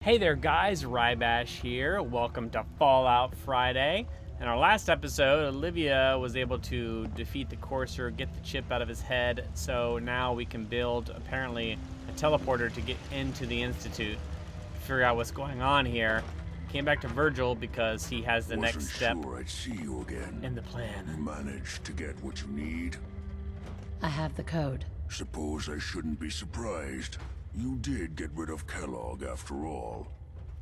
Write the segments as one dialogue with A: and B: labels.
A: Hey there guys, Rybash here. Welcome to Fallout Friday. In our last episode, Olivia was able to defeat the Courser, get the chip out of his head, so now we can build, apparently, a teleporter to get into the Institute, figure out what's going on here. Came back to Virgil because he has the next step
B: Sure I'd see you again.
A: in the plan.
B: You managed to get what you need?
C: I have the code.
B: Suppose I shouldn't be surprised. You did get rid of Kellogg after all.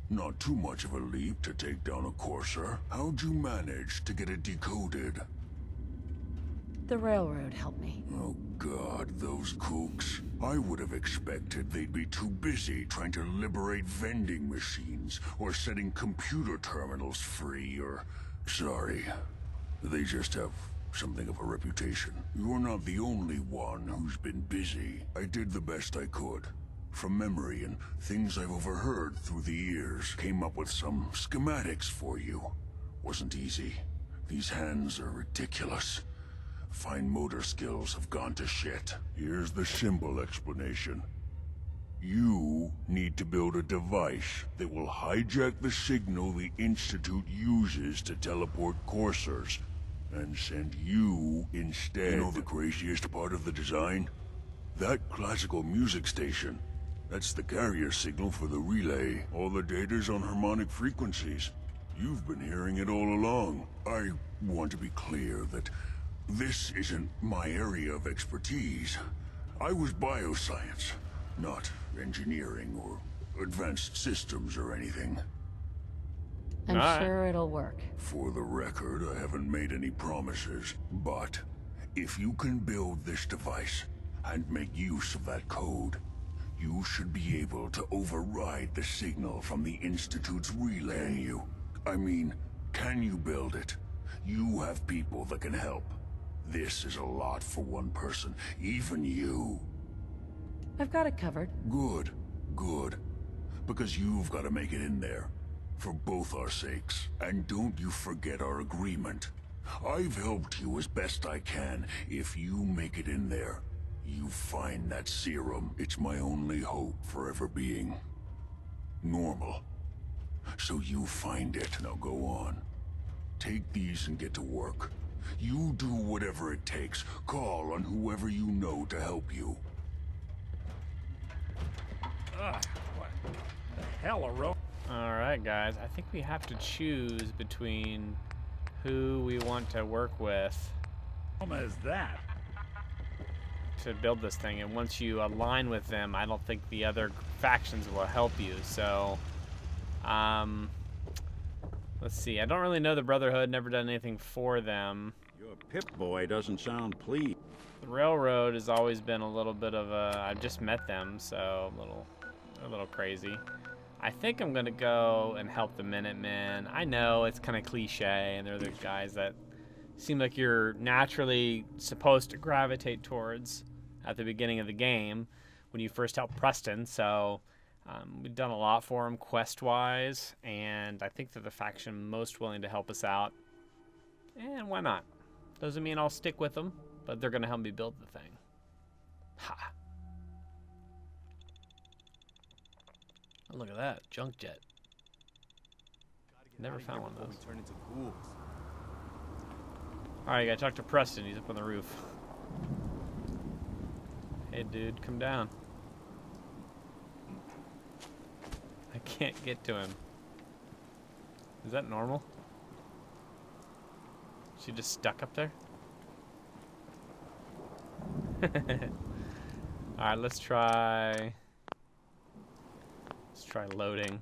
B: Not too much of a leap to take down a Courser. How'd you manage to get it decoded?
C: The railroad helped me.
B: Oh God, those kooks. I would have expected they'd be too busy trying to liberate vending machines or setting computer terminals free or... Sorry. They just have something of a reputation. You're not the only one who's been busy. I did the best I could. From memory and things I've overheard through the years, came up with some schematics for you. Wasn't easy. These hands are ridiculous. Fine motor skills have gone to shit. Here's the simple explanation. You need to build a device that will hijack the signal the Institute uses to teleport coursers, and send you instead. You know the craziest part of the design? That classical music station. That's the carrier signal for the relay. All the data's on harmonic frequencies. You've been hearing it all along. I want to be clear that this isn't my area of expertise. I was bioscience, not engineering or advanced systems or anything.
C: I'm sure it'll work.
B: For the record, I haven't made any promises, but if you can build this device and make use of that code, you should be able to override the signal from the Institute's relay. Can you build it? You have people that can help. This is a lot for one person, even you.
C: I've got it covered.
B: Good, good. Because you've got to make it in there. For both our sakes. And don't you forget our agreement. I've helped you as best I can. If you make it in there, you find that serum. It's my only hope for ever being normal. So you find it. Now go on. Take these and get to work. You do whatever it takes. Call on whoever you know to help you.
D: What the hell,
A: Alright guys, I think we have to choose between who we want to work with
D: is that?
A: to build this thing, and once you align with them, I don't think the other factions will help you. So let's see, I don't really know the Brotherhood, never done anything for them.
D: Your Pip-Boy doesn't sound pleased.
A: The Railroad has always been a little bit of a, I've just met them, so a little crazy. I think I'm gonna go and help the Minutemen. I know it's kind of cliche, and they're the guys that seem like you're naturally supposed to gravitate towards at the beginning of the game when you first help Preston. So we've done a lot for them quest-wise, and I think they're the faction most willing to help us out. And why not? Doesn't mean I'll stick with them, but they're gonna help me build the thing. Ha! Oh, look at that, junk jet. Never found one of those. Alright, I gotta talk to Preston. He's up on the roof. Hey, dude, come down. I can't get to him. Is that normal? Is she just stuck up there? Alright, let's try loading.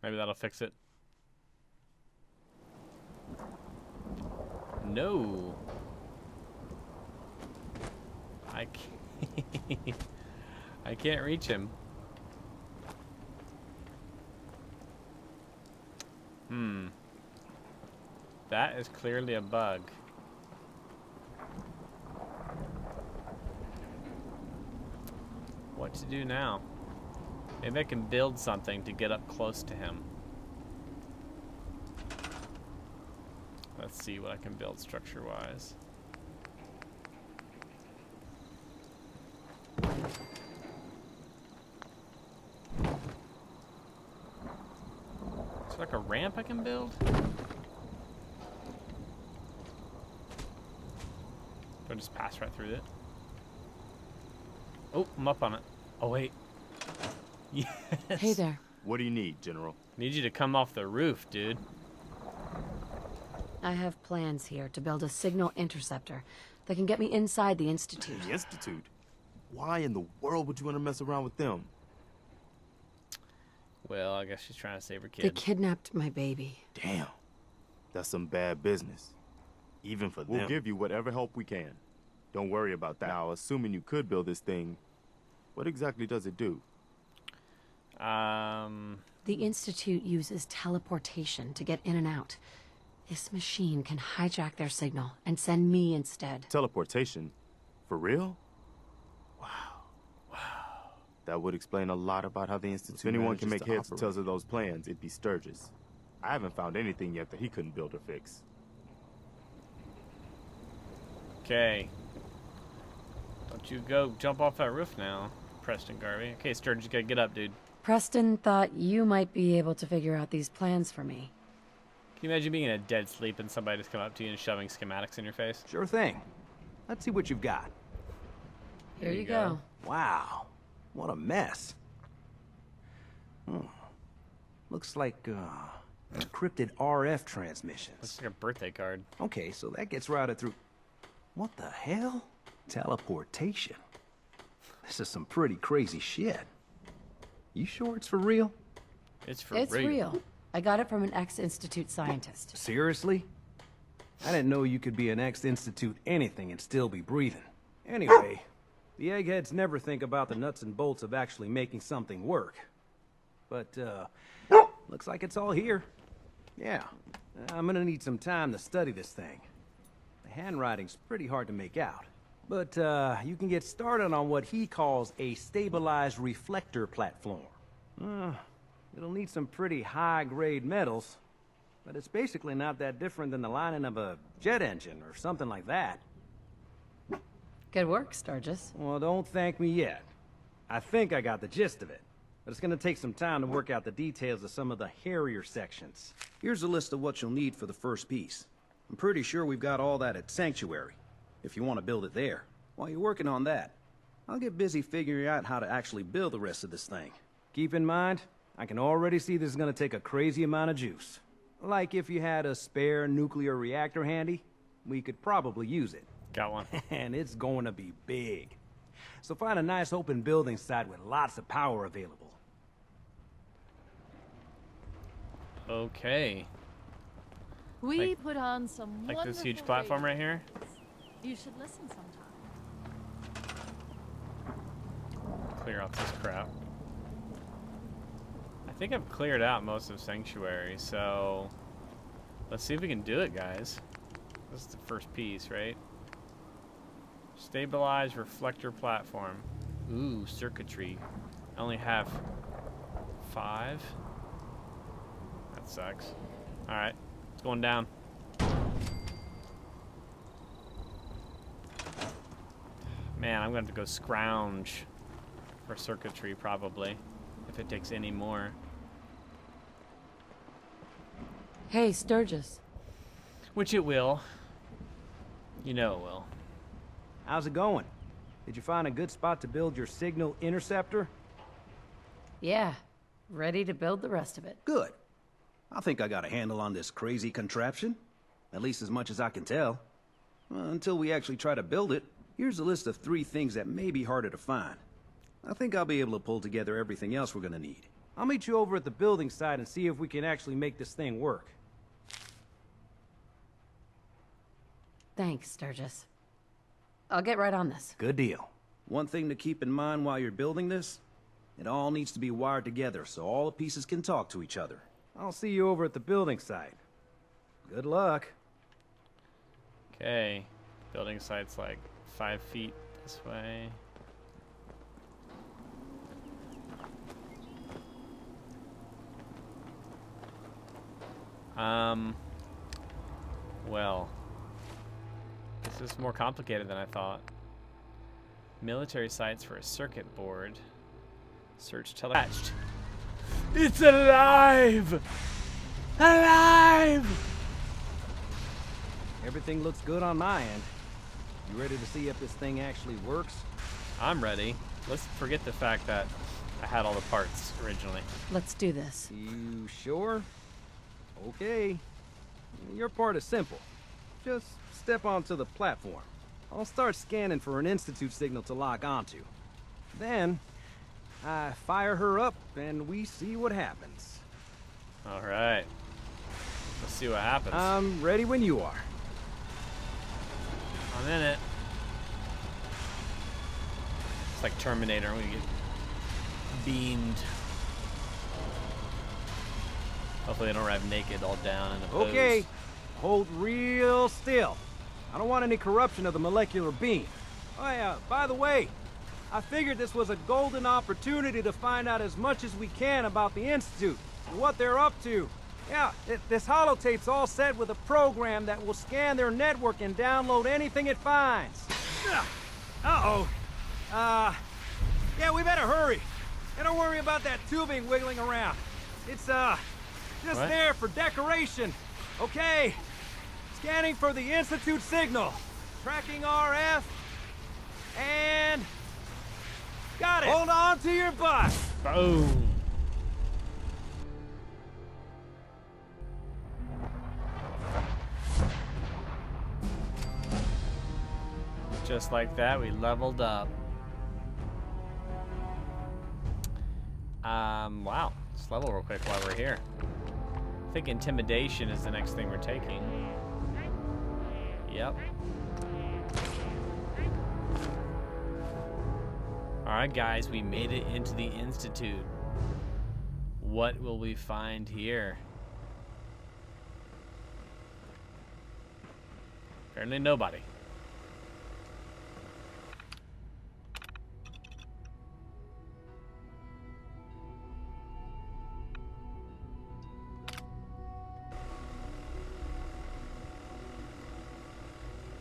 A: Maybe that'll fix it. No. I can't. I can't reach him. That is clearly a bug. What to do now? Maybe I can build something to get up close to him. Let's see what I can build structure-wise. there like a ramp I can build? Do I just pass right through it? Oh, I'm up on it. Oh, wait. Yes.
C: Hey there.
E: What do you need, General?
A: Need you to come off the roof, dude.
C: I have plans here to build a signal interceptor that can get me inside the Institute.
E: The Institute? Why in the world would you want to mess around with them?
A: Well, I guess she's trying to save her
C: They
A: kid.
C: kidnapped my baby.
E: Damn. That's some bad business. Even for them. We'll give you whatever help we can. Don't worry about that. Now, assuming you could build this thing, what exactly does it do?
C: The Institute uses teleportation to get in and out. This machine can hijack their signal and send me instead.
E: Teleportation? For real? Wow. That would explain a lot about how the Institute If anyone can make heads or tails of those plans, it'd be Sturgis. I haven't found anything yet that he couldn't build or fix.
A: Okay. Don't you go jump off that roof now, Preston Garvey. Okay, Sturgis, you gotta get up, dude.
C: Preston thought you might be able to figure out these plans for me.
A: Can you imagine being in a dead sleep and somebody just come up to you and shoving schematics in your face?
F: Sure thing. Let's see what you've got.
C: Here you go.
F: Wow, what a mess. Looks like encrypted RF transmissions.
A: Looks like a birthday card.
F: Okay, so that gets routed through... What the hell? Teleportation. This is some pretty crazy shit. You sure it's for real?
A: It's for
C: It's real. I got it from an ex-Institute scientist.
F: Seriously? I didn't know you could be an ex-Institute anything and still be breathing. Anyway, the eggheads never think about the nuts and bolts of actually making something work. But, looks like it's all here. Yeah, I'm gonna need some time to study this thing. The handwriting's pretty hard to make out. But, you can get started on what he calls a stabilized reflector platform. It'll need some pretty high-grade metals, but it's basically not that different than the lining of a jet engine or something like that.
C: Good work, Sturgis.
F: Well, don't thank me yet. I think I got the gist of it, but it's gonna take some time to work out the details of some of the hairier sections. Here's a list of what you'll need for the first piece. I'm pretty sure we've got all that at Sanctuary, if you want to build it there. While you're working on that, I'll get busy figuring out how to actually build the rest of this thing. Keep in mind, I can already see this is gonna take a crazy amount of juice. Like if you had a spare nuclear reactor handy, we could probably use it.
A: Got one.
F: And it's going to be big. So find a nice open building site with lots of power available.
A: Okay.
G: We put on some
A: Like this huge
G: wonderful
A: platform right
G: radio.
A: here?
G: You should listen sometime.
A: Clear out this crap. I think I've cleared out most of Sanctuary, so let's see if we can do it, guys. This is the first piece, right? Stabilized reflector platform. Ooh, circuitry. I only have 5. That sucks. Alright, it's going down. Man, I'm going to have to go scrounge for circuitry, probably, if it takes any more.
C: Hey, Sturgis.
A: Which it will. You know it will.
F: How's it going? Did you find a good spot to build your signal interceptor?
C: Yeah, ready to build the rest of it.
F: Good. I think I got a handle on this crazy contraption. At least as much as I can tell. Until we actually try to build it, here's a list of 3 things that may be harder to find. I think I'll be able to pull together everything else we're gonna need. I'll meet you over at the building site and see if we can actually make this thing work.
C: Thanks, Sturgis. I'll get right on this.
F: Good deal. One thing to keep in mind while you're building this, it all needs to be wired together so all the pieces can talk to each other. I'll see you over at the building site. Good luck.
A: Okay. Building site's like 5 feet this way. Well, this is more complicated than I thought. Military sites for a circuit board. Search telematched. It's alive! Alive!
F: Everything looks good on my end. You ready to see if this thing actually works?
A: I'm ready. Let's forget the fact that I had all the parts originally.
C: Let's do this.
F: You sure? Okay. Your part is simple. Just step onto the platform. I'll start scanning for an Institute signal to lock onto. Then, I fire her up and we see what happens.
A: All right. Let's see what happens.
F: I'm ready when you are.
A: I'm in it. It's like Terminator. We get beamed. Hopefully, I don't arrive naked all down in a pose.
F: Okay. Hold real still. I don't want any corruption of the molecular beam. Oh yeah, by the way, I figured this was a golden opportunity to find out as much as we can about the Institute and what they're up to. Yeah, this holotape's all set with a program that will scan their network and download anything it finds. Uh-oh. Yeah, we better hurry. And don't worry about that tubing wiggling around. It's, just
A: What?
F: there for decoration. Okay. Scanning for the Institute signal. Tracking RF. And... got it. Hold on to your butt.
A: Boom. Just like that, we leveled up. Wow. Let's level real quick while we're here. I think intimidation is the next thing we're taking. Yep. Alright guys, we made it into the Institute. What will we find here? Apparently nobody.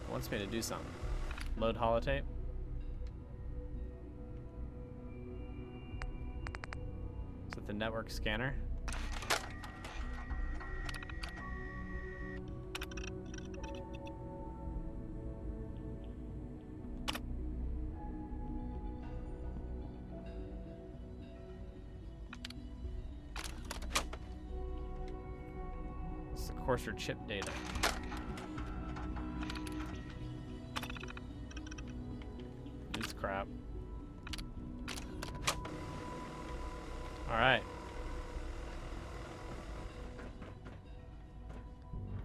A: Wants me to do something. Load holotape. Is it the network scanner? It's the coarser chip data. Crap. All right.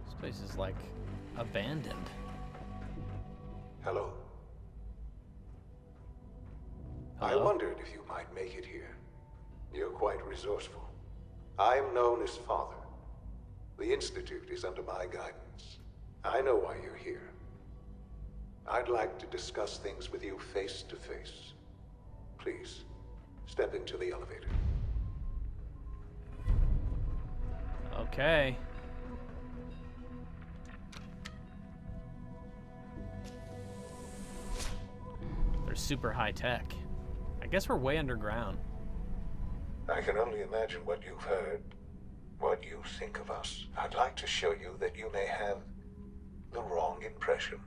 A: This place is like abandoned.
H: Hello. I
A: Hello?
H: wondered if you might make it here. You're quite resourceful. I'm known as Father. The Institute is under my guidance. I know why you're here. I'd like to discuss things with you face to face. Please, step into the elevator.
A: Okay. They're super high tech. I guess we're way underground.
H: I can only imagine what you've heard, what you think of us. I'd like to show you that you may have the wrong impression.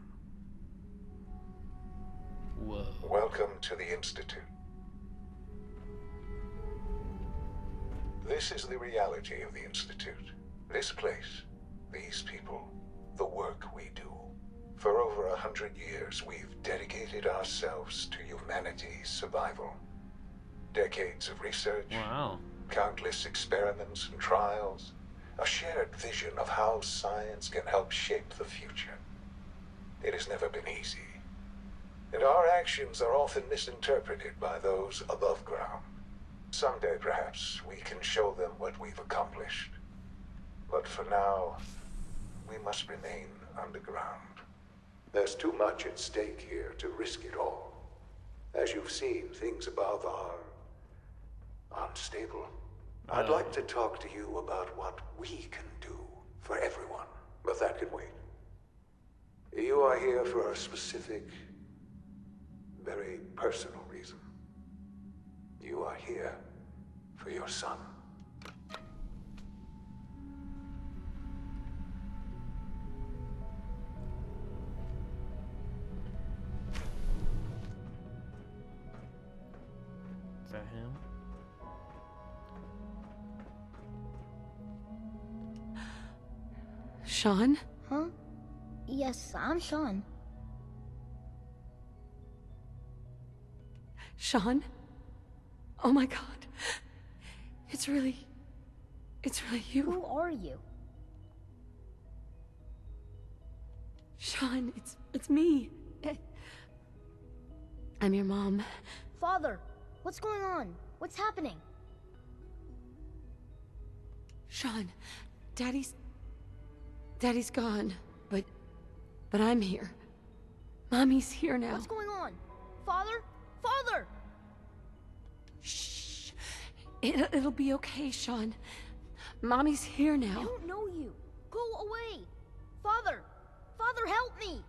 A: Whoa.
H: Welcome to the Institute. This is the reality of the Institute. This place, these people, the work we do. For over 100 years, we've dedicated ourselves to humanity's survival. Decades of research,
A: Wow.
H: countless experiments and trials, a shared vision of how science can help shape the future. It has never been easy. And our actions are often misinterpreted by those above ground. Someday, perhaps, we can show them what we've accomplished. But for now, we must remain underground. There's too much at stake here to risk it all. As you've seen, things above are unstable. I'd like to talk to you about what we can do for everyone, but that can wait. You are here for a specific, very personal reason. You are here for your son.
A: that him?
C: Shaun?
I: Huh? Yes, I'm Shaun.
C: Shaun? Oh my god. It's really you.
I: Who are you?
C: Shaun, it's me. I'm your mom.
I: Father, what's going on? What's happening?
C: Shaun, Daddy's gone, but I'm here. Mommy's here now.
I: What's going on? Father? Father!
C: Shh. It'll be okay, Shaun. Mommy's here
I: I
C: now.
I: don't know you. Go away. Father! Father, help me!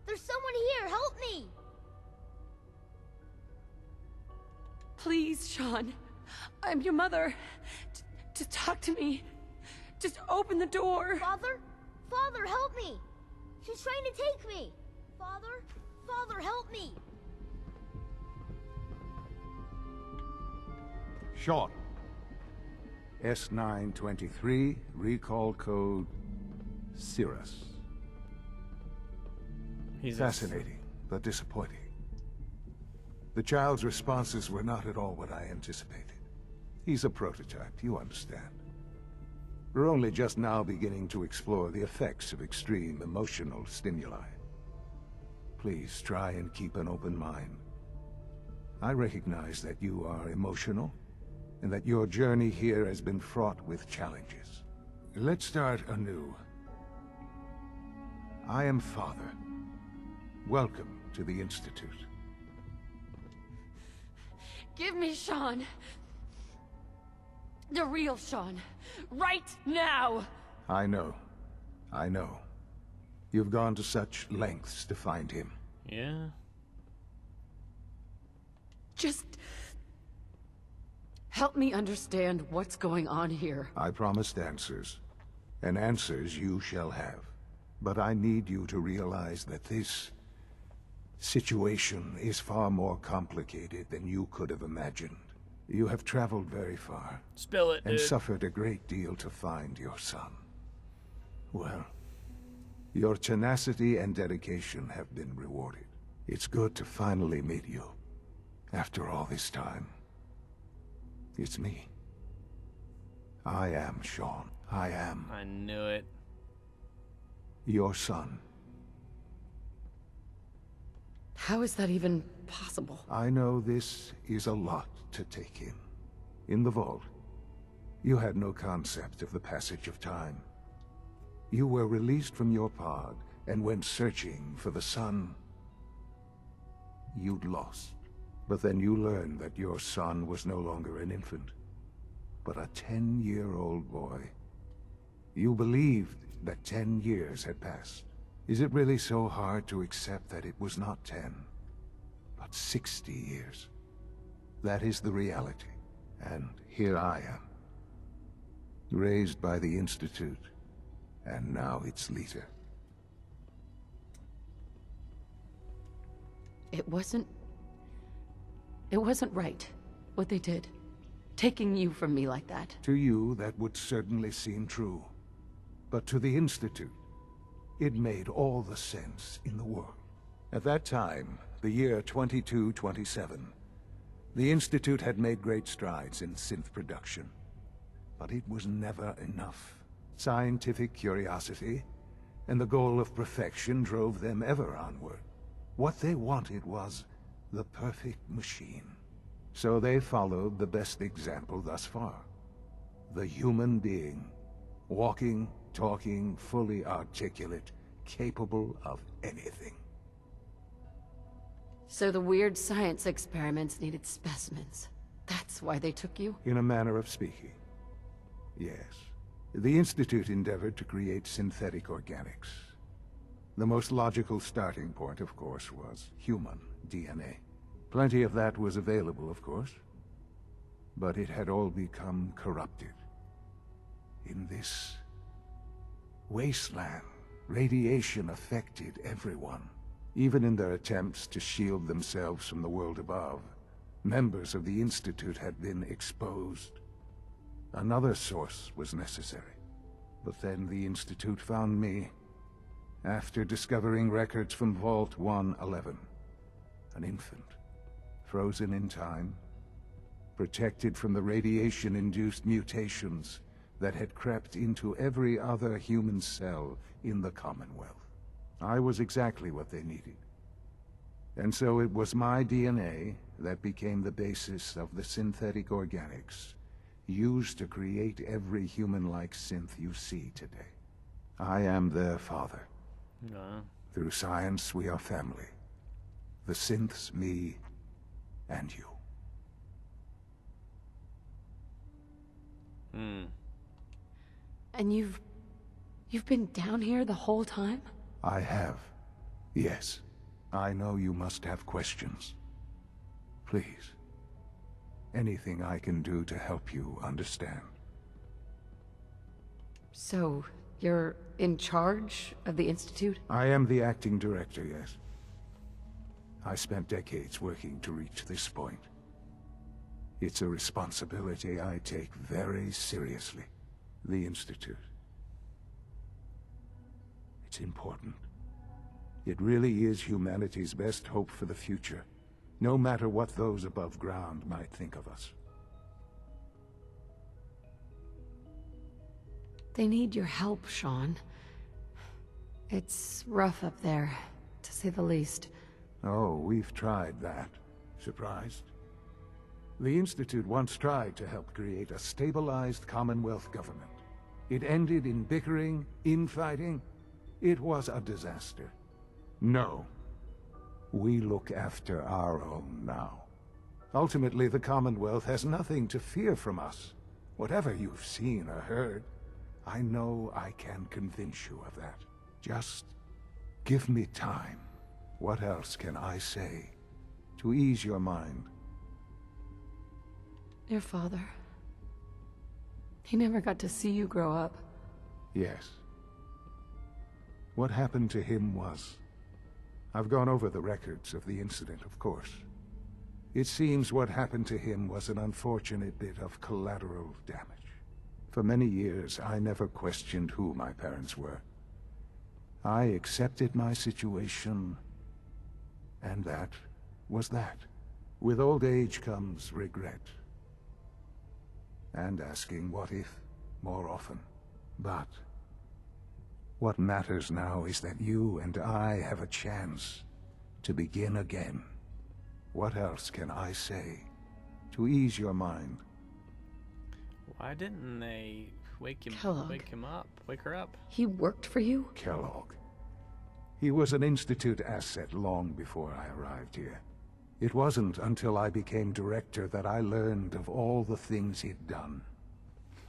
I: There's someone here, help me!
C: Please, Shaun. I'm your mother. To talk to me. Just open the door.
I: Father? Father, help me! She's trying to take me! Father? Father, help me!
J: Shaun. S923, recall code Cirrus.
A: He's
J: Fascinating, but disappointing. The child's responses were not at all what I anticipated. He's a prototype, you understand. We're only just now beginning to explore the effects of extreme emotional stimuli. Please try and keep an open mind. I recognize that you are emotional, and that your journey here has been fraught with challenges. Let's start anew. I am Father. Welcome to the Institute.
C: Give me Shaun. The real Shaun. Right now!
J: I know. I know. You've gone to such lengths to find him.
A: Yeah.
C: Just help me understand what's going on here.
J: I promised answers, and answers you shall have. But I need you to realize that this situation is far more complicated than you could have imagined. You have traveled very far.
A: Spill it,
J: and
A: dude.
J: suffered a great deal to find your son. Well, your tenacity and dedication have been rewarded. It's good to finally meet you. After all this time. It's me. I am Shaun. I am
A: I knew it.
J: your son.
C: How is that even possible?
J: I know this is a lot to take in. In the vault, you had no concept of the passage of time. You were released from your pod and went searching for the son you'd lost. But then you learned that your son was no longer an infant, but a 10-year-old boy. You believed that 10 years had passed. Is it really so hard to accept that it was not 10, but 60 years? That is the reality. And here I am, raised by the Institute, and now its leader.
C: It wasn't right, what they did. Taking you from me like that.
J: To you, that would certainly seem true. But to the Institute, it made all the sense in the world. At that time, the year 2227, the Institute had made great strides in synth production. But it was never enough. Scientific curiosity and the goal of perfection drove them ever onward. What they wanted was the perfect machine. So they followed the best example thus far. The human being. Walking, talking, fully articulate, capable of anything.
C: So the weird science experiments needed specimens. That's why they took you?
J: In a manner of speaking. Yes. The Institute endeavored to create synthetic organics. The most logical starting point, of course, was human DNA. Plenty of that was available, of course. But it had all become corrupted. In this wasteland, radiation affected everyone. Even in their attempts to shield themselves from the world above, Members of the Institute had been exposed. Another source was necessary. But then the Institute found me after discovering records from Vault 111. An infant, frozen in time, protected from the radiation-induced mutations that had crept into every other human cell in the Commonwealth. I was exactly what they needed. And so it was my DNA that became the basis of the synthetic organics used to create every human-like synth you see today. I am their father.
A: No.
J: Through science, we are family. The synths, me, and you.
C: And you've been down here the whole time?
J: I have. Yes. I know you must have questions. Please. Anything I can do to help you understand.
C: So, you're in charge of the Institute?
J: I am the acting director, yes. I spent decades working to reach this point. It's a responsibility I take very seriously. The Institute. It's important. It really is humanity's best hope for the future, no matter what those above ground might think of us.
C: They need your help, Shaun. It's rough up there, to say the least.
J: Oh, we've tried that. Surprised? The Institute once tried to help create a stabilized Commonwealth government. It ended in bickering, infighting. It was a disaster. No. We look after our own now. Ultimately, the Commonwealth has nothing to fear from us. Whatever you've seen or heard, I know I can convince you of that. Just give me time. What else can I say to ease your mind?
C: Your father. He never got to see you grow up.
J: Yes. What happened to him was... I've gone over the records of the incident, of course. It seems what happened to him was an unfortunate bit of collateral damage. For many years, I never questioned who my parents were. I accepted my situation, and that was that. With old age comes regret. And asking what if more often. But what matters now is that you and I have a chance to begin again. What else can I say to ease your mind?
A: Why didn't they wake him up? Wake her up?
C: He worked for you?
J: Kellogg. He was an Institute asset long before I arrived here. It wasn't until I became director that I learned of all the things he'd done.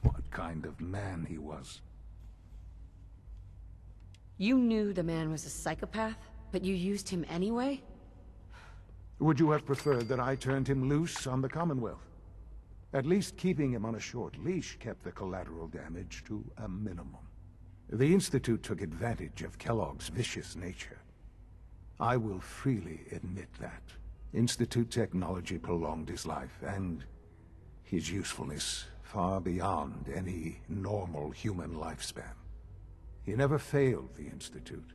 J: What kind of man he was.
C: You knew the man was a psychopath, but you used him anyway?
J: Would you have preferred that I turned him loose on the Commonwealth? At least keeping him on a short leash kept the collateral damage to a minimum. The Institute took advantage of Kellogg's vicious nature. I will freely admit that. Institute technology prolonged his life, and his usefulness far beyond any normal human lifespan. He never failed the Institute,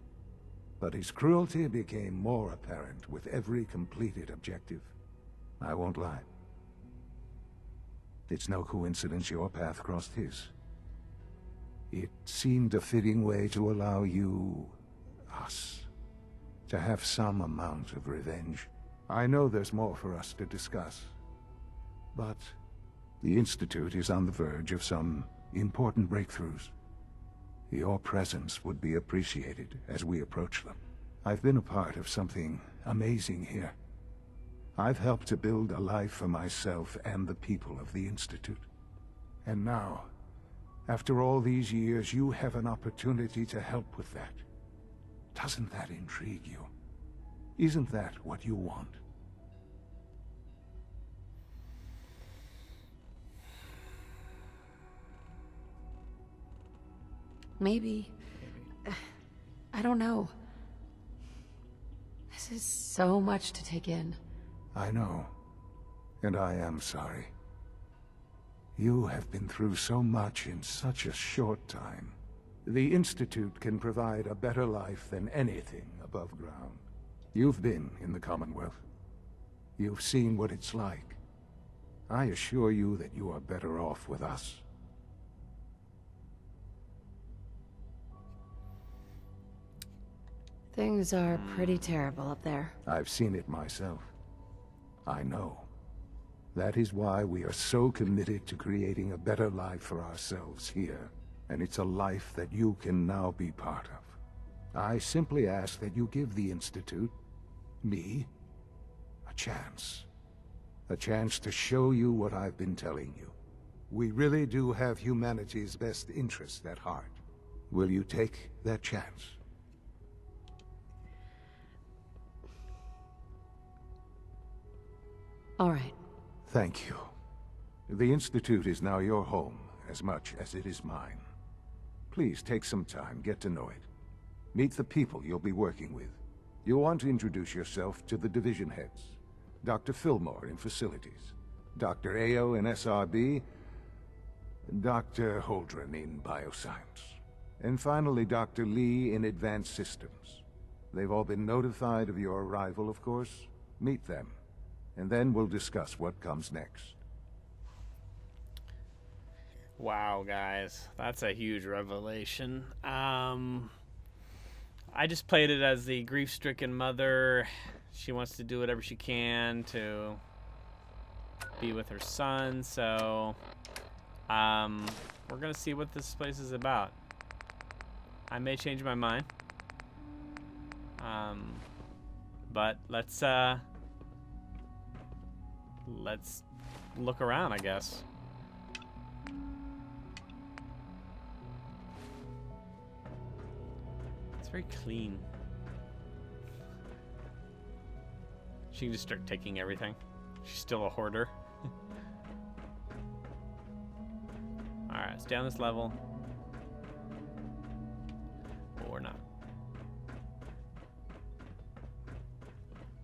J: but his cruelty became more apparent with every completed objective. I won't lie. It's no coincidence your path crossed his. It seemed a fitting way to allow you, us, to have some amount of revenge. I know there's more for us to discuss, but the Institute is on the verge of some important breakthroughs. Your presence would be appreciated as we approach them. I've been a part of something amazing here. I've helped to build a life for myself and the people of the Institute. And now, after all these years, you have an opportunity to help with that. Doesn't that intrigue you? Isn't that what you want?
C: Maybe. I don't know. This is so much to take in.
J: I know. And I am sorry. You have been through so much in such a short time. The Institute can provide a better life than anything above ground. You've been in the Commonwealth. You've seen what it's like. I assure you that you are better off with us.
C: Things are pretty terrible up there.
J: I've seen it myself. I know. That is why we are so committed to creating a better life for ourselves here. And it's a life that you can now be part of. I simply ask that you give the Institute, me, a chance. A chance to show you what I've been telling you. We really do have humanity's best interest at heart. Will you take that chance?
C: All right.
J: Thank you. The Institute is now your home, as much as it is mine. Please take some time, get to know it. Meet the people you'll be working with. You'll want to introduce yourself to the division heads. Dr. Fillmore in Facilities, Dr. Ayo in SRB, Dr. Holdren in Bioscience, and finally Dr. Lee in Advanced Systems. They've all been notified of your arrival, of course. Meet them, and then we'll discuss what comes next.
A: Wow, guys, that's a huge revelation. I just played it as the grief-stricken mother. She wants to do whatever she can to be with her son, so we're gonna see what this place is about. I may change my mind, but let's look around, I guess. It's very clean. She can just start taking everything. She's still a hoarder. Alright, let's down this level. Or not.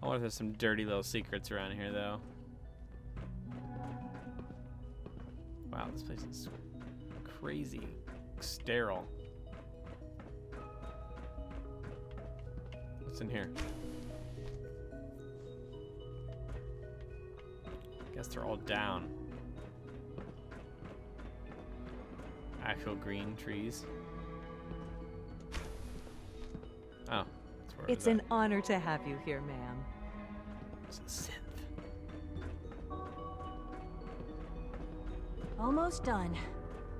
A: I wonder if there's some dirty little secrets around here, though. Wow, this place is crazy sterile. What's in here? Guess they're all down. Actual green trees. Oh, that's where
K: it's an honor to have you here, ma'am.
A: It's a synth.
L: Almost done.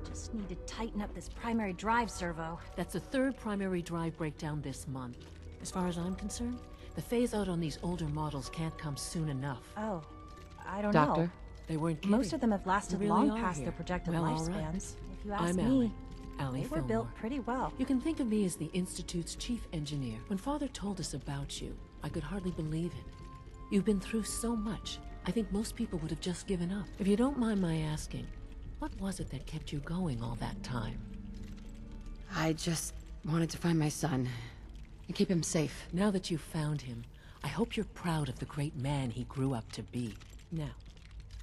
L: Just need to tighten up this primary drive servo.
M: That's the third primary drive breakdown this month. As far as I'm concerned, the phase out on these older models can't come soon enough.
L: Oh, I don't
C: Doctor?
L: know.
M: They weren't kidding.
L: Most of them have lasted
M: They
L: long
M: really
L: past
M: here.
L: their projected
M: Well, all
L: lifespans.
M: right.
L: If you ask
M: I'm
L: me,
M: Allie
L: they were
M: Fillmore.
L: built pretty well.
M: You can think of me as the Institute's chief engineer. When Father told us about you, I could hardly believe it. You've been through so much. I think most people would have just given up. If you don't mind my asking, what was it that kept you going all that time?
C: I just wanted to find my son and keep him safe.
M: Now that you've found him, I hope you're proud of the great man he grew up to be. Now,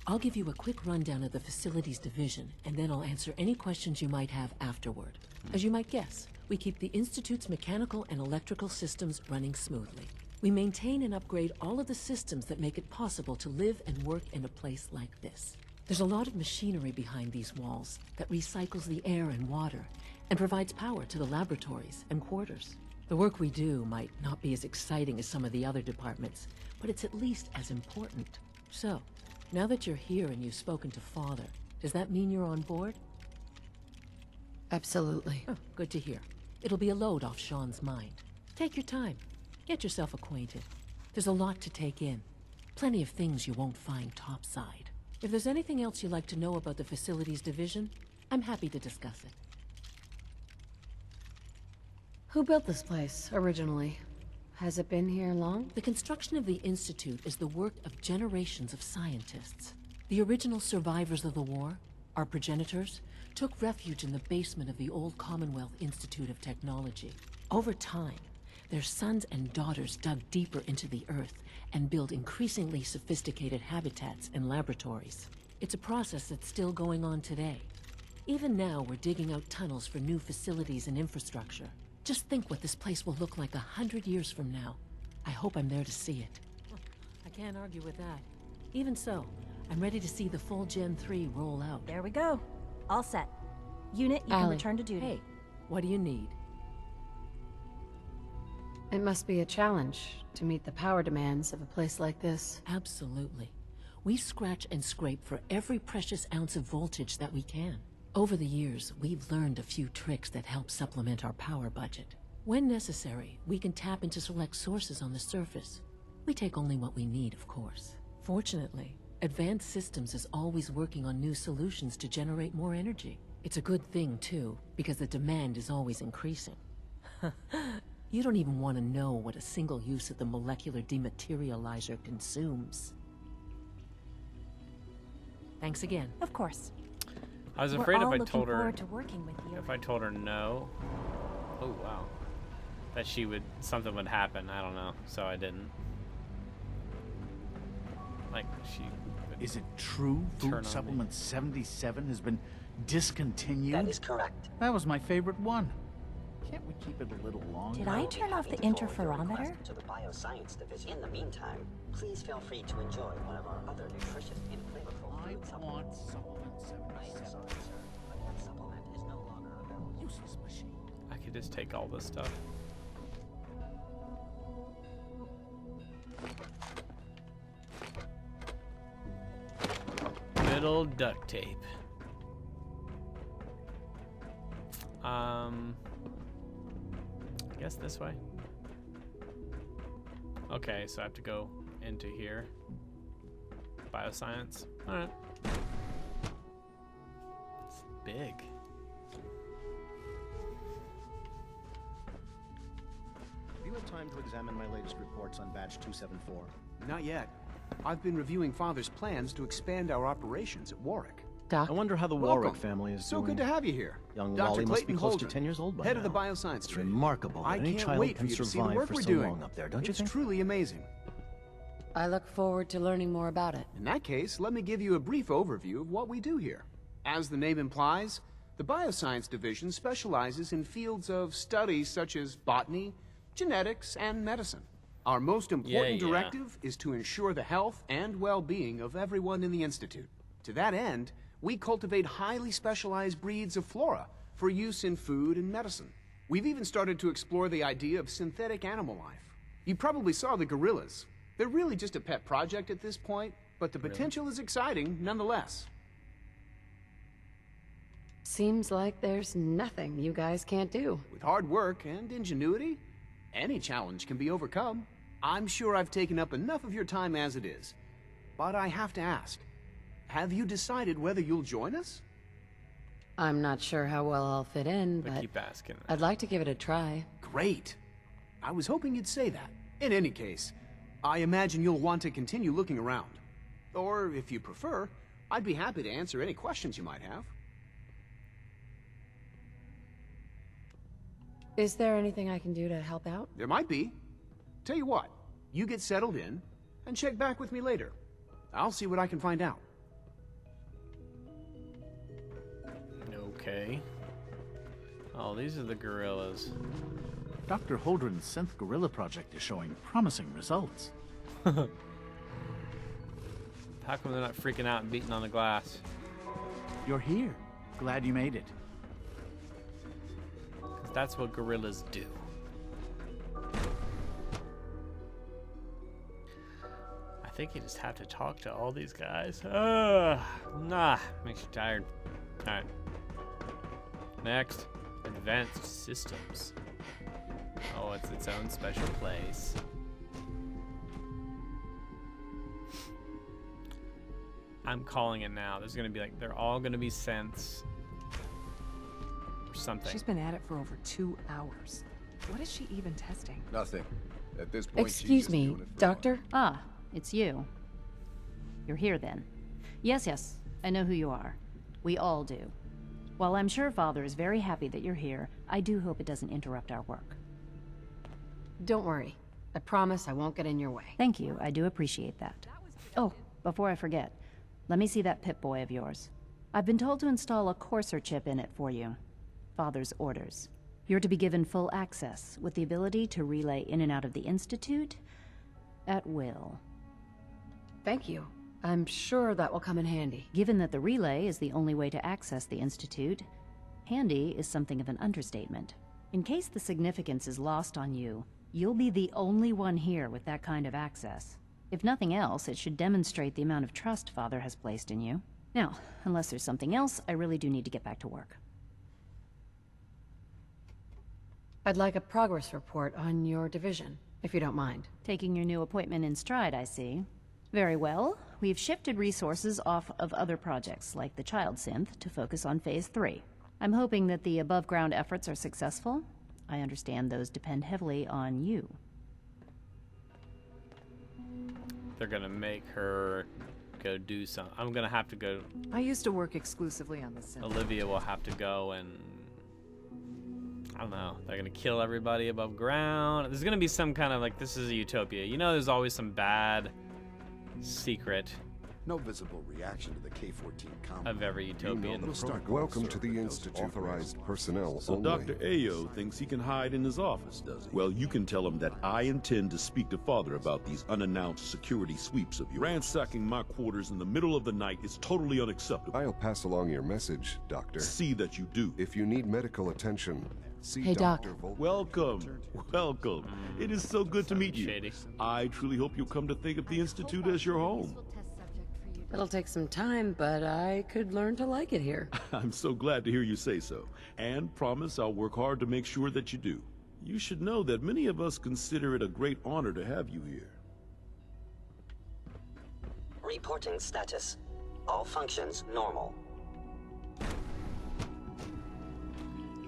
M: I'll give you a quick rundown of the Facilities Division, and then I'll answer any questions you might have afterward. As you might guess, we keep the Institute's mechanical and electrical systems running smoothly. We maintain and upgrade all of the systems that make it possible to live and work in a place like this. There's a lot of machinery behind these walls that recycles the air and water and provides power to the laboratories and quarters. The work we do might not be as exciting as some of the other departments, but it's at least as important. So, now that you're here and you've spoken to Father, does that mean you're on board?
C: Absolutely.
M: Oh, good to hear. It'll be a load off Shaun's mind. Take your time. Get yourself acquainted. There's a lot to take in. Plenty of things you won't find topside. If there's anything else you'd like to know about the Facilities Division, I'm happy to discuss it.
C: Who built this place, originally? Has it been here long?
M: The construction of the Institute is the work of generations of scientists. The original survivors of the war, our progenitors, took refuge in the basement of the old Commonwealth Institute of Technology. Over time, Their sons and daughters dug deeper into the earth and built increasingly sophisticated habitats and laboratories. It's a process that's still going on today. Even now, we're digging out tunnels for new facilities and infrastructure. Just think what this place will look like 100 years from now. I hope I'm there to see it. I can't argue with that. Even so, I'm ready to see the full Gen 3 roll out.
L: There we go. All set. Unit, you can return to duty.
M: Hey, what do you need?
C: It must be a challenge to meet the power demands of a place like this.
M: Absolutely. We scratch and scrape for every precious ounce of voltage that we can. Over the years, we've learned a few tricks that help supplement our power budget. When necessary, we can tap into select sources on the surface. We take only what we need, of course. Fortunately, Advanced Systems is always working on new solutions to generate more energy. It's a good thing, too, because the demand is always increasing. You don't even want to know what a single use of the molecular dematerializer consumes. Thanks again.
L: Of course.
A: I was afraid if I
L: We're all
A: told her
L: looking forward to working with you.
A: if I told her no. Oh wow. That something would happen. I don't know. So I didn't. Like she would
N: Is it true
A: turn on
N: Food
A: me.
N: Supplement 77 has been discontinued?
O: That is correct.
N: That was my favorite one. Can't we keep it a little longer?
L: Did I turn off the interferometer?
O: To the Bioscience Division. In the meantime, please feel free to enjoy one of our other nutritious and flavorful food supplements.
N: Supplement 77.
O: I am sorry, sir, but that supplement is no longer available.
N: Useless machine.
A: I could just take all this stuff. Good old duct tape. I guess this way. Okay, so I have to go into here. Bioscience. Alright. It's big.
P: Have you had time to examine my latest reports on Batch 274?
F: Not yet. I've been reviewing Father's plans to expand our operations at Warwick.
C: Doc?
P: I wonder how the
F: Welcome.
P: Warwick family is
F: So
P: doing.
F: good to have you here.
P: Young
F: Dr.
P: Wally must be
F: Clayton
P: close to
F: Holdren,
P: 10 years old by
F: head
P: now.
F: of the Bioscience
P: It's
F: Division.
P: remarkable
F: I
P: that any
F: can't
P: child
F: wait
P: can
F: for you to see the
P: survive
F: work
P: for
F: we're
P: so
F: doing.
P: long up there, don't you
F: It's
P: think?
F: truly amazing.
C: I look forward to learning more about it.
F: In that case, let me give you a brief overview of what we do here. As the name implies, the Bioscience Division specializes in fields of study such as botany, genetics, and medicine. Our most important
A: Yeah.
F: directive is to ensure the health and well-being of everyone in the Institute. To that end, we cultivate highly specialized breeds of flora for use in food and medicine. We've even started to explore the idea of synthetic animal life. You probably saw the gorillas. They're really just a pet project at this point, but the potential is exciting nonetheless.
C: Seems like there's nothing you guys can't do.
F: With hard work and ingenuity, any challenge can be overcome. I'm sure I've taken up enough of your time as it is. But I have to ask, have you decided whether you'll join us?
C: I'm not sure how well I'll fit in, but
A: keep asking.
C: I'd like to give it a try.
F: Great. I was hoping you'd say that. In any case, I imagine you'll want to continue looking around. Or, if you prefer, I'd be happy to answer any questions you might have.
C: Is there anything I can do to help out?
F: There might be. Tell you what, you get settled in, and check back with me later. I'll see what I can find out.
A: Okay. Oh, these are the gorillas.
N: Dr. Holdren's synth gorilla project is showing promising results.
A: How come they're not freaking out and beating on the glass?
N: You're here. Glad you made it.
A: 'Cause that's what gorillas do. I think you just have to talk to all these guys. Makes you tired. Alright. Next. Advanced Systems. Oh, it's its own special place. I'm calling it now. There's gonna be like, they're all gonna be synths. Or something.
Q: She's been at it for over 2 hours. What is she even testing?
R: Nothing. At this point,
C: Excuse me, Doctor?
S: Ah, it's you. You're here then. Yes, I know who you are. We all do. While I'm sure Father is very happy that you're here, I do hope it doesn't interrupt our work.
C: Don't worry. I promise I won't get in your way.
S: Thank you, I do appreciate that. Oh, before I forget, let me see that Pip-Boy of yours. I've been told to install a Courser chip in it for you. Father's orders. You're to be given full access, with the ability to relay in and out of the Institute at will.
C: Thank you. I'm sure that will come in handy.
S: Given that the relay is the only way to access the Institute, handy is something of an understatement. In case the significance is lost on you, you'll be the only one here with that kind of access. If nothing else, it should demonstrate the amount of trust Father has placed in you. Now, unless there's something else, I really do need to get back to work.
C: I'd like a progress report on your division, if you don't mind.
S: Taking your new appointment in stride, I see. Very well. We've shifted resources off of other projects, like the Child Synth, to focus on Phase 3. I'm hoping that the above-ground efforts are successful. I understand those depend heavily on you.
A: They're gonna make her go do something. I'm gonna have to go.
Q: I used to work exclusively on the synth.
A: Olivia will have to go and I don't know. They're gonna kill everybody above ground. There's gonna be some kind of like, this is a utopia. You know, there's always some bad secret
T: No visible reaction to the K-14 combat.
A: of every utopian.
R: Welcome to the Institute. Authorized personnel
U: So
R: only.
U: Dr. Ayo thinks he can hide in his office, does he? Well, you can tell him that I intend to speak to Father about these unannounced security sweeps of yours. Ransacking my quarters in the middle of the night is totally unacceptable.
R: I'll pass along your message, Doctor.
U: See that you do.
R: If you need medical attention, see
C: Hey, Doc.
R: Dr. Vol-
U: Welcome. Welcome. It is so good to meet you.
A: Shady.
U: I truly hope you'll come to think of the Institute as your home.
C: It'll take some time, but I could learn to like it here.
U: I'm so glad to hear you say so, and promise I'll work hard to make sure that you do. You should know that many of us consider it a great honor to have you here.
O: Reporting status. All functions normal.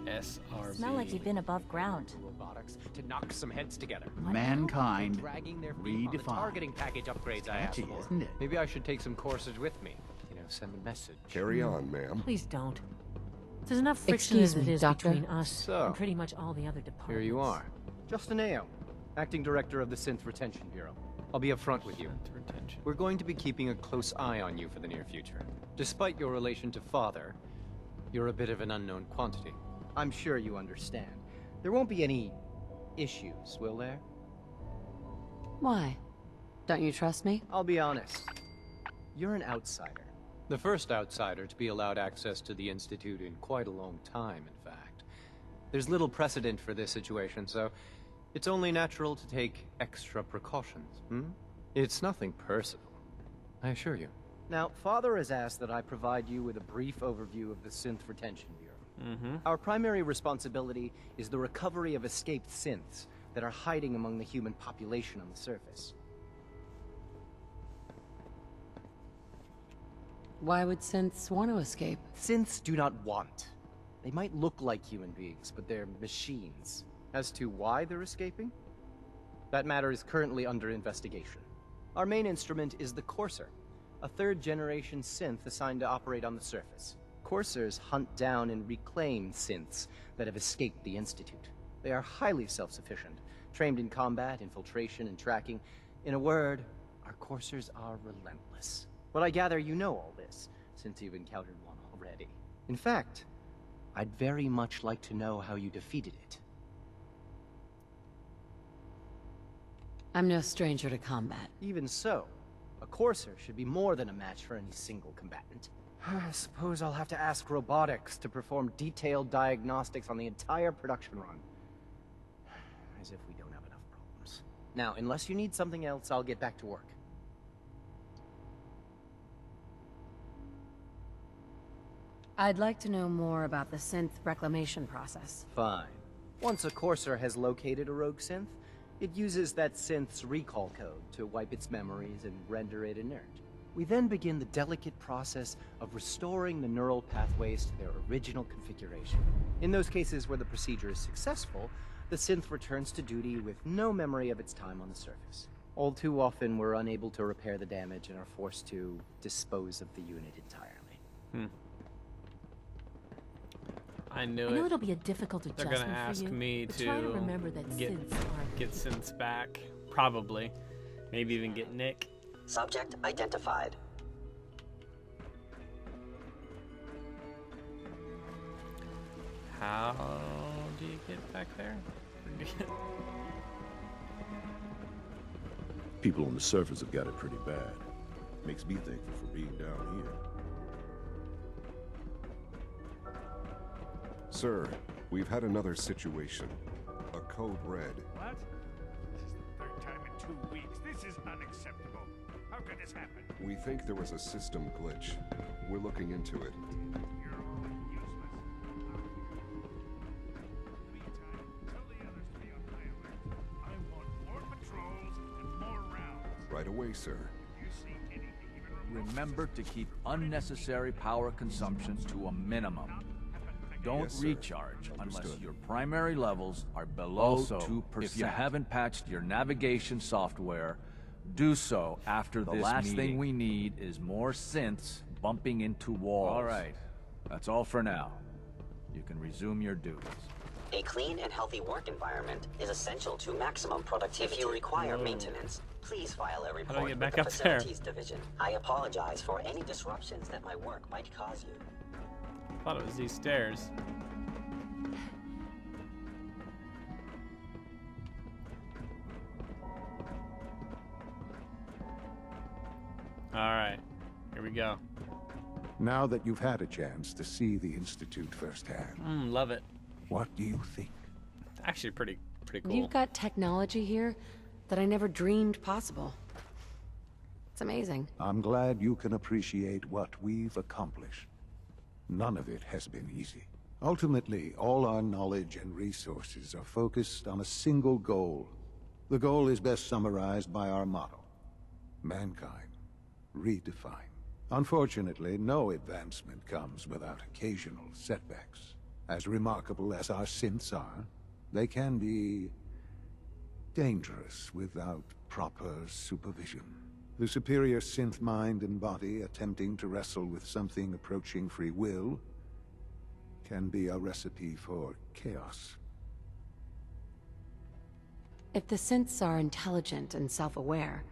A: SRB.
L: Smell like you've been above ground.
V: Robotics to knock some heads together.
N: Mankind
V: Dragging their feet on the
N: redefined.
V: targeting package upgrades I asked
N: Catchy,
V: for.
N: isn't it?
V: Maybe I should take some courses with me. You know, send a message.
R: Carry on, ma'am.
M: Please don't. There's enough friction
C: Excuse
M: as it
C: me,
M: is
C: Doctor.
M: between us
V: So,
M: and pretty much all the other departments.
V: Here you are. Justin Ayo, Acting Director of the Synth Retention Bureau. I'll be upfront with you.
A: Retention.
V: We're going to be keeping a close eye on you for the near future. Despite your relation to Father, you're a bit of an unknown quantity. I'm sure you understand. There won't be any issues, will there?
C: Why? Don't you trust me?
V: I'll be honest. You're an outsider. The first outsider to be allowed access to the Institute in quite a long time, in fact. There's little precedent for this situation, so it's only natural to take extra precautions, It's nothing personal, I assure you. Now, Father has asked that I provide you with a brief overview of the Synth Retention Bureau. Our primary responsibility is the recovery of escaped synths that are hiding among the human population on the surface.
C: Why would synths want to escape?
V: Synths do not want. They might look like human beings, but they're machines. As to why they're escaping? That matter is currently under investigation. Our main instrument is the Courser, a third-generation synth assigned to operate on the surface. Coursers hunt down and reclaim synths that have escaped the Institute. They are highly self-sufficient, trained in combat, infiltration, and tracking. In a word, our Coursers are relentless. But I gather you know all this, since you've encountered one already. In fact, I'd very much like to know how you defeated it.
C: I'm no stranger to combat.
V: Even so, a Courser should be more than a match for any single combatant. I suppose I'll have to ask robotics to perform detailed diagnostics on the entire production run. As if we don't have enough problems. Now, unless you need something else, I'll get back to work.
C: I'd like to know more about the synth reclamation process.
V: Fine. Once a Courser has located a rogue synth, it uses that synth's recall code to wipe its memories and render it inert. We then begin the delicate process of restoring the neural pathways to their original configuration. In those cases where the procedure is successful, the synth returns to duty with no memory of its time on the surface. All too often, we're unable to repair the damage and are forced to dispose of the unit entirely.
A: I knew
M: I know
A: it.
M: it'll be a difficult
A: They're
M: adjustment
A: gonna ask
M: for you,
A: me
M: but
A: to
M: try to remember that
A: get synths back. Probably. Maybe even get Nick.
O: Subject identified.
A: How do you get back there?
U: People on the surface have got it pretty bad. Makes me thankful for being down here.
R: Sir, we've had another situation. A code red.
B: What? This is the third time in 2 weeks. This is unacceptable. How could this happen?
R: We think there was a system glitch. We're looking into it.
B: You're all useless. Meantime, tell the others to be on high alert. I want more patrols and more rounds.
R: Right away, sir.
B: If you see anything even
D: Remember to keep unnecessary power consumption to a minimum. Don't
R: Yes, sir.
D: recharge unless
R: Understood.
D: your primary levels are below
W: Also,
D: 2%.
W: if you haven't patched your navigation software, do so after
D: The
W: this
D: last
W: meeting.
D: thing we need is more synths bumping into walls.
W: All right. That's all for now. You can resume your duties.
O: A clean and healthy work environment is essential to maximum productivity. If you require maintenance, please file a report
A: get
O: with
A: back
O: the
A: up there?
O: Facilities Division. I apologize for any disruptions that my work might cause you.
A: I thought it was these stairs. Alright, here we go.
J: Now that you've had a chance to see the Institute firsthand,
A: Love it.
J: what do you think?
A: Actually pretty cool.
C: You've got technology here that I never dreamed possible. It's amazing.
J: I'm glad you can appreciate what we've accomplished. None of it has been easy. Ultimately, all our knowledge and resources are focused on a single goal. The goal is best summarized by our motto: mankind, redefined. Unfortunately, no advancement comes without occasional setbacks. As remarkable as our synths are, they can be dangerous without proper supervision. The superior synth mind and body attempting to wrestle with something approaching free will can be a recipe for chaos.
C: If the synths are intelligent and self-aware,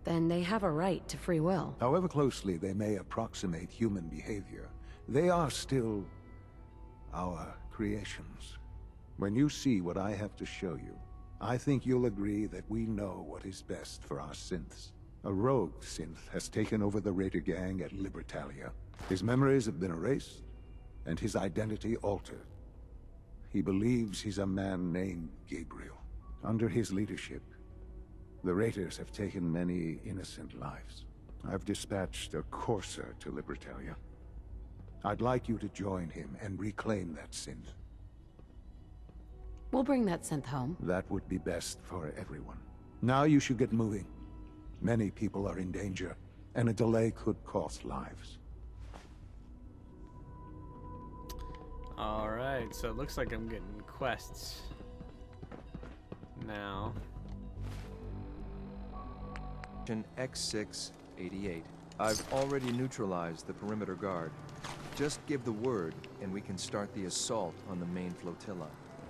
C: then they have a right to free will.
J: However closely they may approximate human behavior, they are still our creations. When you see what I have to show you, I think you'll agree that we know what is best for our synths. A rogue synth has taken over the Raider gang at Libertalia. His memories have been erased, and his identity altered. He believes he's a man named Gabriel. Under his leadership, the Raiders have taken many innocent lives. I've dispatched a courser to Libertalia. I'd like you to join him and reclaim that synth.
C: We'll bring that synth home.
J: That would be best for everyone. Now you should get moving. Many people are in danger, and a delay could cost lives.
A: Alright, so it looks like I'm getting quests now.
X: X688. I've already neutralized the perimeter guard. Just give the word, and we can start the assault on the main flotilla.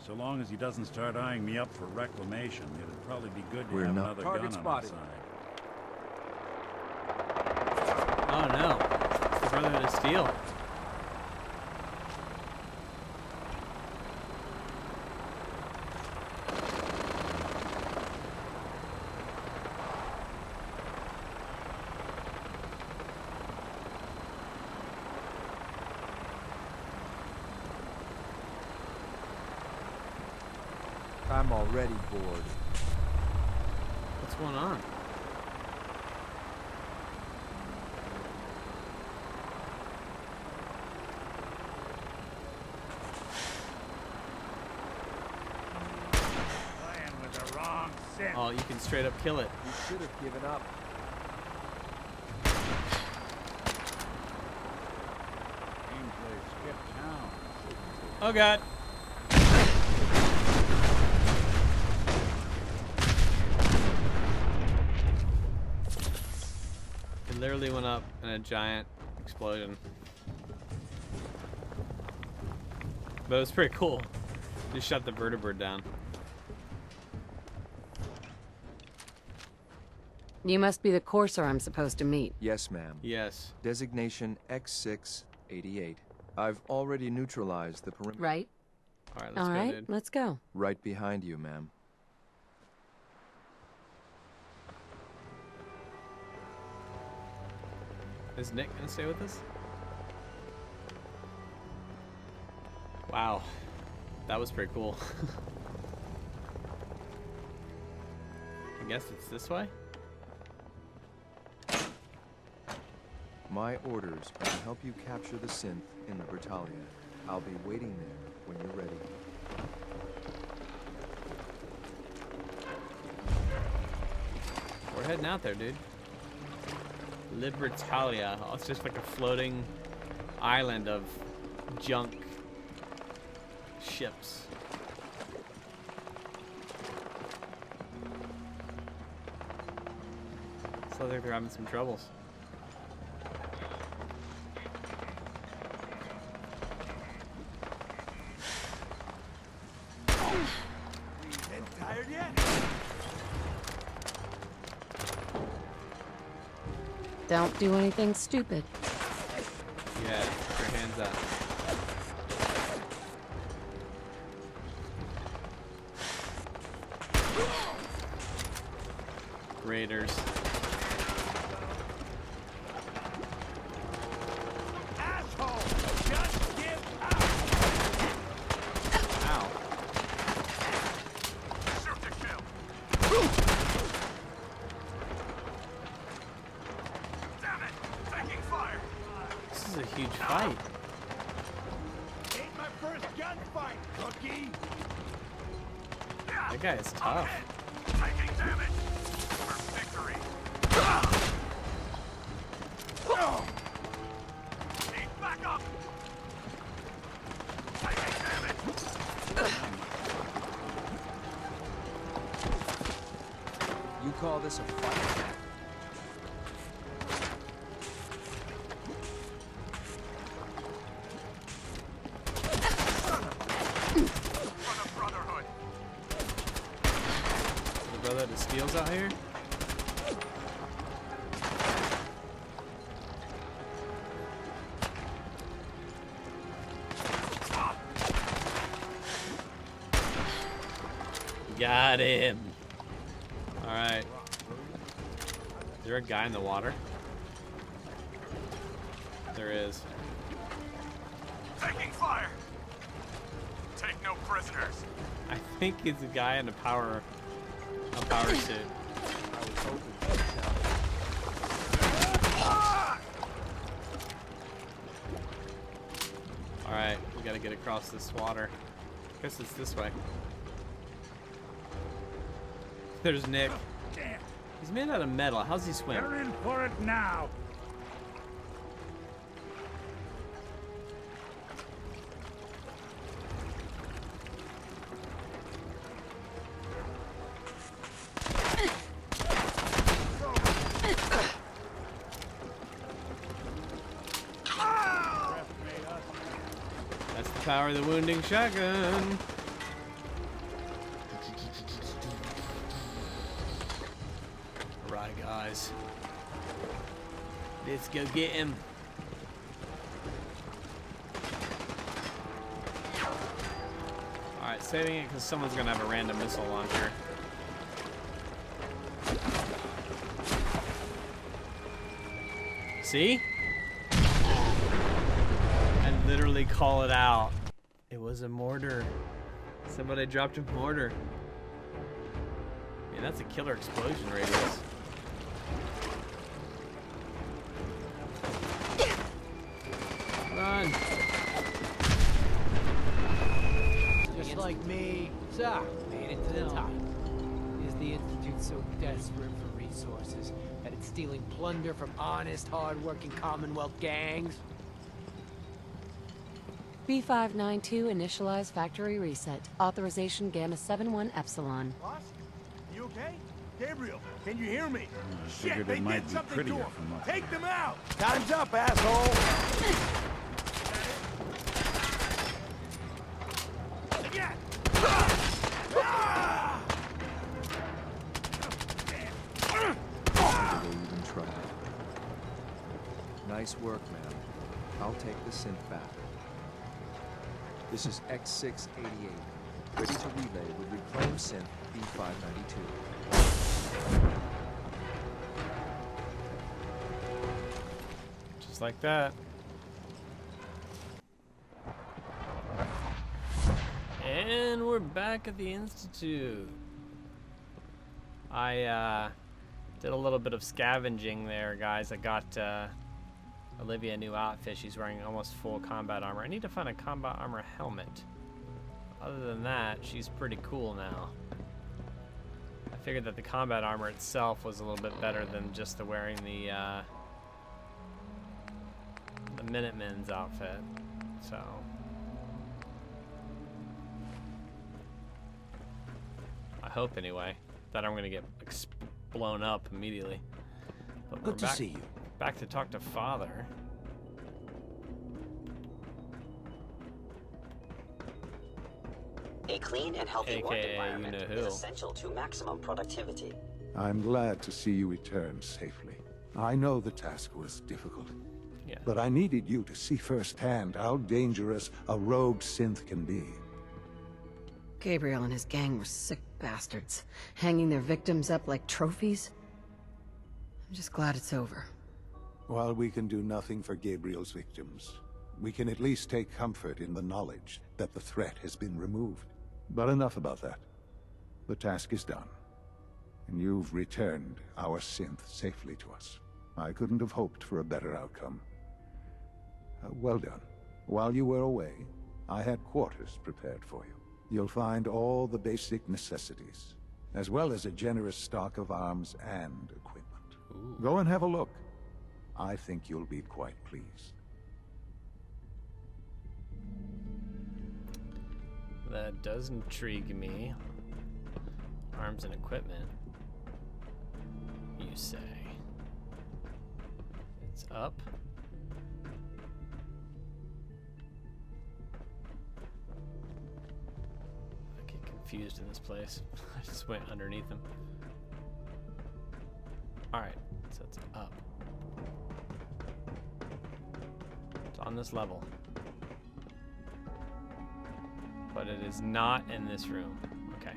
B: So long as he doesn't start eyeing me up for reclamation, it'd probably be good to
X: We're
B: have
X: not-
B: another
X: Target
B: gun on our
X: spotted.
B: side.
A: Oh no. It's the Brotherhood of Steel.
X: I'm already bored.
A: What's going on?
B: Playing with the wrong synth.
A: Oh, you can straight up kill it.
X: You should have given up.
B: Gameplay skip town.
A: Oh god. It literally went up in a giant explosion. But it was pretty cool. Just shut the vertebrate down.
C: You must be the courser I'm supposed to meet.
X: Yes, ma'am.
A: Yes.
X: Designation X688. I've already neutralized the perimeter.
C: Right?
A: All right, let's
C: All
A: go,
C: right,
A: dude.
C: let's go.
X: Right behind you, ma'am.
A: Is Nick gonna stay with us? Wow. That was pretty cool. I guess it's this way?
X: My orders are to help you capture the synth in the Britalia. I'll be waiting there when you're ready.
A: We're heading out there, dude. Libertalia. Oh, it's just like a floating island of junk ships. So I think they're having some troubles.
B: Tired yet?
C: Don't do anything stupid.
A: Yeah, put your hands up. Raiders.
B: Asshole! Just give up!
A: Ow.
B: Shoot to kill! Damn it! Taking fire!
A: This is a huge fight.
B: Ain't my first gunfight, rookie!
A: That guy is tough.
B: Taking damage! For victory! Need backup! Taking damage!
X: You call this a fight?
B: For the Brotherhood!
A: The brother that steals out here? Got him. Alright. Is there a guy in the water? There is.
B: Taking fire! Take no prisoners!
A: I think it's a guy in a power suit. Alright, we gotta get across this water. Guess it's this way. There's Nick.
B: Damn!
A: He's made out of metal. How's he swim?
B: They're in for it now!
A: That's the power of the wounding shotgun. Alright, guys. Let's go get him. Alright, saving it because someone's going to have a random missile launcher. See? I literally call it out. It was a mortar. Somebody dropped a mortar. Man, that's a killer explosion radius. Run.
E: Just like me, Zach made it to the top. Is the Institute so desperate for resources that it's stealing plunder from honest, hard-working Commonwealth gangs?
C: B592 initialize factory reset. Authorization Gamma 71 Epsilon.
B: Boss? You okay? Gabriel, can you hear me?
G: I
B: Shit,
G: figured
B: they
G: it might
B: did
G: be
B: something to
G: prettier
B: him.
G: from up
B: Take
G: here.
B: them out! Time's up, asshole!
X: Nice work, man. I'll take the synth back. This is X688, ready to relay with reclaimed synth B592.
A: Just like that. And we're back at the Institute. I did a little bit of scavenging there, guys. I got Olivia a new outfit. She's wearing almost full combat armor. I need to find a combat armor helmet. Other than that, she's pretty cool now. I figured that the combat armor itself was a little bit better than just the wearing the Minutemen's outfit. So I hope anyway that I'm gonna get blown up immediately. But
F: Good to see you.
A: Back to talk to Father.
O: A clean and healthy work
A: AKA
O: environment
A: you know who.
O: is essential to maximum productivity.
J: I'm glad to see you return safely. I know the task was difficult.
A: Yeah.
J: But I needed you to see firsthand how dangerous a rogue synth can be.
C: Gabriel and his gang were sick bastards, hanging their victims up like trophies. I'm just glad it's over.
J: While we can do nothing for Gabriel's victims, we can at least take comfort in the knowledge that the threat has been removed. But enough about that. The task is done, and you've returned our synth safely to us. I couldn't have hoped for a better outcome. Well done. While you were away, I had quarters prepared for you. You'll find all the basic necessities, as well as a generous stock of arms and equipment.
A: Ooh.
J: Go and have a look. I think you'll be quite pleased.
A: That does intrigue me. Arms and equipment, you say. It's up. I get confused in this place. I just went underneath them. Alright, so it's up. It's on this level. But it is not in this room. Okay.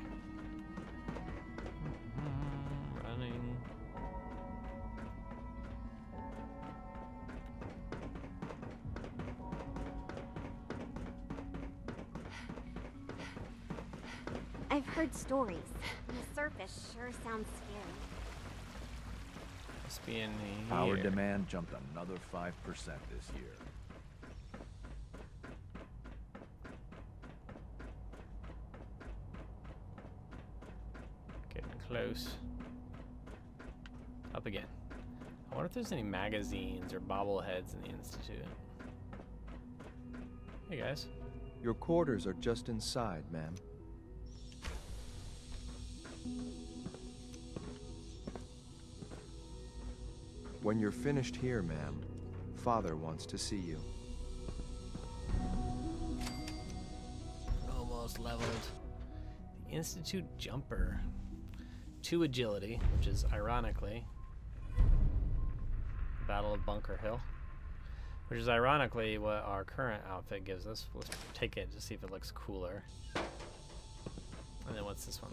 A: Running.
G: I've heard stories. On the surface sure sounds scary.
A: Must be in here.
D: Power demand jumped another 5% this year.
A: Getting close. Up again. I wonder if there's any magazines or bobbleheads in the Institute. Hey guys.
X: Your quarters are just inside, ma'am. When you're finished here, ma'am, Father wants to see you.
A: Almost leveled. The Institute Jumper. 2 agility, which is ironically Battle of Bunker Hill. Which is ironically what our current outfit gives us. Let's take it to see if it looks cooler. And then what's this one?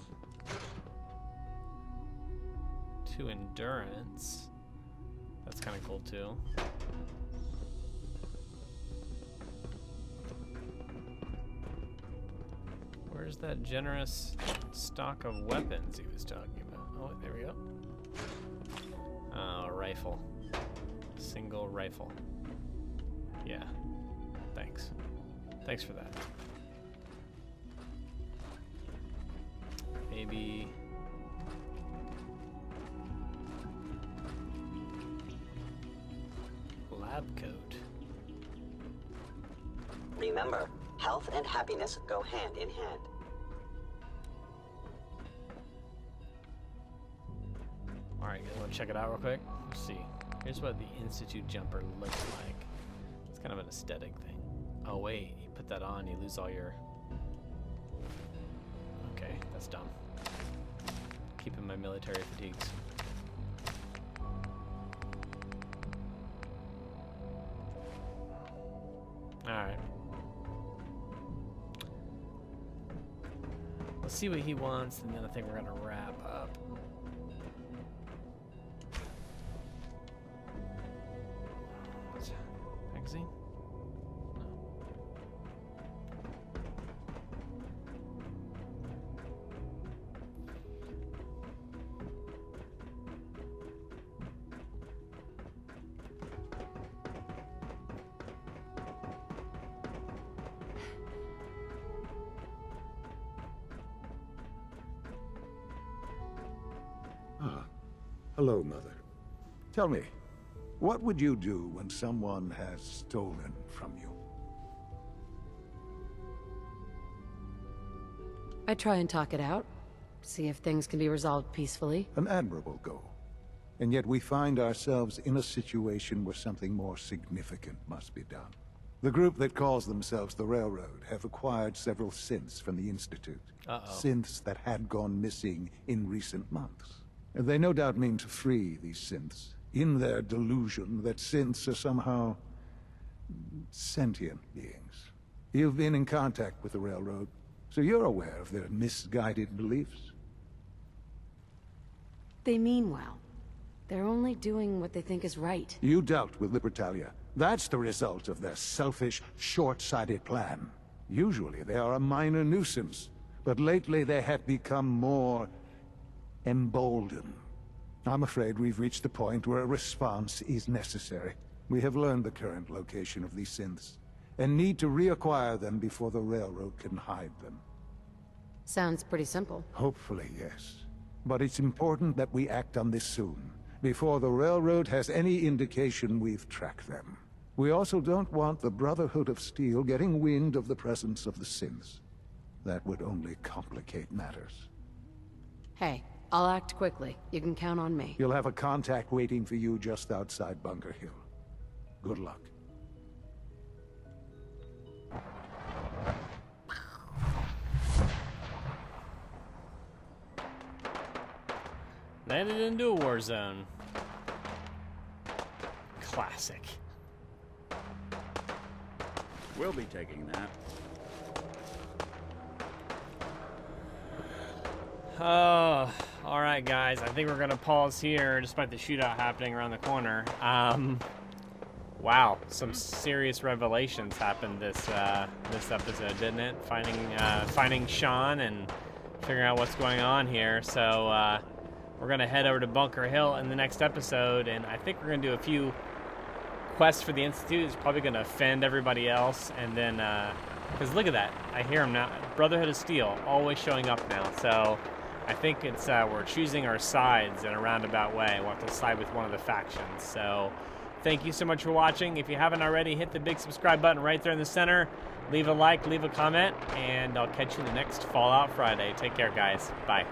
A: 2 endurance. That's kind of cool too. Where's that generous stock of weapons he was talking about? Oh, there we go. Oh, rifle. Single rifle. Yeah. Thanks. Thanks for that. Maybe... lab coat.
O: Remember, health and happiness go hand in hand.
A: Alright, guys, want to check it out real quick? Let's see. Here's what the Institute Jumper looks like. It's kind of an aesthetic thing. Oh wait, you put that on, you lose all your... Okay, that's dumb. Keeping my military fatigues. Let's see what he wants, and then I think we're gonna wrap up. Magazine?
J: Hello, Mother. Tell me, what would you do when someone has stolen from you?
C: I try and talk it out. See if things can be resolved peacefully.
J: An admirable goal. And yet we find ourselves in a situation where something more significant must be done. The group that calls themselves the Railroad have acquired several synths from the Institute. Synths that had gone missing in recent months. And they no doubt mean to free these synths, in their delusion that synths are somehow sentient beings. You've been in contact with the Railroad, so you're aware of their misguided beliefs.
C: They mean well. They're only doing what they think is right.
J: You dealt with Libertalia. That's the result of their selfish, short-sighted plan. Usually they are a minor nuisance, but lately they have become more emboldened. I'm afraid we've reached the point where a response is necessary. We have learned the current location of these synths, and need to reacquire them before the Railroad can hide them.
C: Sounds pretty simple.
J: Hopefully, yes. But it's important that we act on this soon, before the Railroad has any indication we've tracked them. We also don't want the Brotherhood of Steel getting wind of the presence of the synths. That would only complicate matters.
C: Hey, I'll act quickly. You can count on me.
J: You'll have a contact waiting for you just outside Bunker Hill. Good luck.
A: Landed into a war zone. Classic.
H: We'll be taking that.
A: Oh, all right, guys. I think we're gonna pause here, despite the shootout happening around the corner. Wow, some serious revelations happened this this episode, didn't it? Finding Shaun and figuring out what's going on here. So we're gonna head over to Bunker Hill in the next episode, and I think we're gonna do a few quests for the Institute. It's probably gonna offend everybody else, and then because look at that, I hear him now. Brotherhood of Steel always showing up now. So I think it's we're choosing our sides in a roundabout way. We'll have to side with one of the factions. So thank you so much for watching. If you haven't already, hit the big subscribe button right there in the center. Leave a like, leave a comment, and I'll catch you in the next Fallout Friday. Take care, guys. Bye.